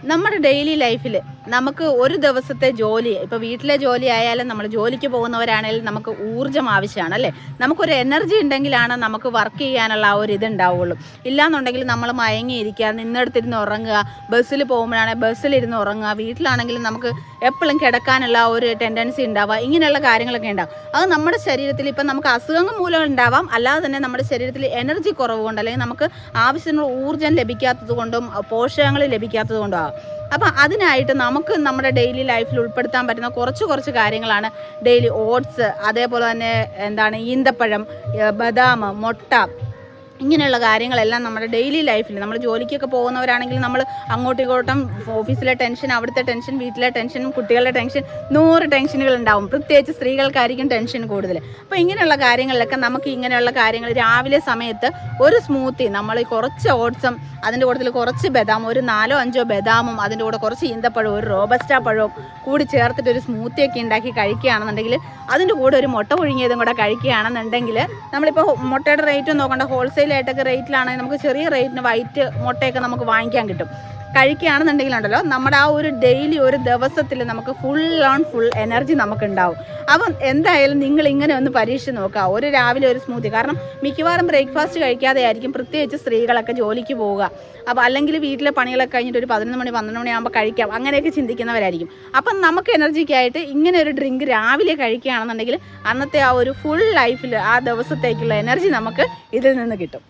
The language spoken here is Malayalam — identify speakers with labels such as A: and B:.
A: നമ്മുടെ ഡെയിലി ലൈഫിൽ നമുക്ക് ഒരു ദിവസത്തെ ജോലി, ഇപ്പോൾ വീട്ടിലെ ജോലി ആയാലും നമ്മൾ ജോലിക്ക് പോകുന്നവരാണെങ്കിലും നമുക്ക് ഊർജ്ജം ആവശ്യമാണ് അല്ലേ. നമുക്കൊരു എനർജി ഉണ്ടെങ്കിലാണ് നമുക്ക് വർക്ക് ചെയ്യാനുള്ള ആ ഒരു ഇതുണ്ടാവുള്ളൂ. ഇല്ലാന്നുണ്ടെങ്കിൽ നമ്മൾ മയങ്ങിയിരിക്കുക, നിന്നെടുത്തിരുന്ന് ഉറങ്ങുക, ബസ്സിൽ പോകുമ്പോഴാണെങ്കിൽ ബസ്സിലിരുന്ന് ഉറങ്ങുക, വീട്ടിലാണെങ്കിലും നമുക്ക് എപ്പോഴും കിടക്കാനുള്ള ഒരു ടെൻഡൻസി ഉണ്ടാവുക, ഇങ്ങനെയുള്ള കാര്യങ്ങളൊക്കെ ഉണ്ടാവും. അത് നമ്മുടെ ശരീരത്തിൽ ഇപ്പം നമുക്ക് അസുഖങ്ങൾ മൂലം ഉണ്ടാവാം, അല്ലാതെ തന്നെ നമ്മുടെ ശരീരത്തിൽ എനർജി കുറവ് കൊണ്ട് അല്ലെങ്കിൽ നമുക്ക് ആവശ്യത്തിനുള്ള ഊർജ്ജം ലഭിക്കാത്തത് കൊണ്ടും പോഷകങ്ങൾ ലഭിക്കാത്തത് കൊണ്ടും ആവാം. അപ്പം അതിനായിട്ട് നമുക്ക് നമ്മുടെ ഡെയിലി ലൈഫിൽ ഉൾപ്പെടുത്താൻ പറ്റുന്ന കുറച്ച് കാര്യങ്ങളാണ് ഡെയിലി ഓട്സ്, അതേപോലെ തന്നെ ഈന്തപ്പഴം, ബദാം, മുട്ട, ഇങ്ങനെയുള്ള കാര്യങ്ങളെല്ലാം നമ്മുടെ ഡെയിലി ലൈഫിൽ നമ്മൾ ജോലിക്കൊക്കെ പോകുന്നവരാണെങ്കിൽ നമ്മൾ അങ്ങോട്ടും ഇങ്ങോട്ടും ഓഫീസിലെ ടെൻഷൻ, അവിടുത്തെ ടെൻഷൻ, വീട്ടിലെ ടെൻഷനും കുട്ടികളുടെ ടെൻഷൻ, 100 ടെൻഷനുകൾ ഉണ്ടാവും. പ്രത്യേകിച്ച് സ്ത്രീകൾക്കായിരിക്കും ടെൻഷൻ കൂടുതൽ. അപ്പോൾ ഇങ്ങനെയുള്ള കാര്യങ്ങളിലൊക്കെ നമുക്ക് ഇങ്ങനെയുള്ള കാര്യങ്ങൾ രാവിലെ സമയത്ത് ഒരു സ്മൂത്തി, നമ്മൾ കുറച്ച് ഓട്സും അതിൻ്റെ കൂട്ടത്തിൽ കുറച്ച് ബദാം, ഒരു 4-5 ബദാമും അതിൻ്റെ കൂടെ കുറച്ച് ഈന്തപ്പഴവും ഒരു റോബസ്റ്റ പഴവും കൂടി ചേർത്തിട്ട് ഒരു സ്മൂത്തിയൊക്കെ ഉണ്ടാക്കി കഴിക്കുകയാണെന്നുണ്ടെങ്കിൽ, അതിൻ്റെ കൂടെ ഒരു മുട്ട പുഴുങ്ങിയതും കൂടെ കഴിക്കുകയാണെന്നുണ്ടെങ്കിൽ, നമ്മളിപ്പോൾ മുട്ടയുടെ റേറ്റ് നോക്കേണ്ട, ഹോൾസെയിലായിട്ടൊക്കെ റേറ്റിലാണെങ്കിൽ നമുക്ക് ചെറിയ റേറ്റിന് വൈറ്റ് മുട്ടയൊക്കെ നമുക്ക് വാങ്ങിക്കാൻ കിട്ടും. കഴിക്കുകയാണെന്നുണ്ടെങ്കിലുണ്ടല്ലോ നമ്മുടെ ആ ഒരു ഡെയിലി ഒരു ദിവസത്തിൽ നമുക്ക് ഫുൾ എനർജി നമുക്ക് ഉണ്ടാവും. അപ്പം എന്തായാലും നിങ്ങൾ ഇങ്ങനെ ഒന്ന് പരീക്ഷിച്ച് നോക്കുക, ഒരു രാവിലെ ഒരു സ്മൂത്തി. കാരണം മിക്കവാറും ബ്രേക്ക്ഫാസ്റ്റ് കഴിക്കാതെ ആയിരിക്കും പ്രത്യേകിച്ച് സ്ത്രീകളൊക്കെ ജോലിക്ക് പോവുക. അപ്പോൾ അല്ലെങ്കിൽ വീട്ടിലെ പണികളൊക്കെ കഴിഞ്ഞിട്ട് ഒരു 11 മണി 12 മണിയാകുമ്പോൾ കഴിക്കാം, അങ്ങനെയൊക്കെ ചിന്തിക്കുന്നവരായിരിക്കും. അപ്പം നമുക്ക് എനർജിക്കായിട്ട് ഇങ്ങനെ ഒരു ഡ്രിങ്ക് രാവിലെ കഴിക്കുകയാണെന്നുണ്ടെങ്കിൽ അന്നത്തെ ആ ഒരു ഫുൾ ലൈഫിൽ ആ ദിവസത്തേക്കുള്ള എനർജി നമുക്ക് ഇതിൽ നിന്ന് കിട്ടും.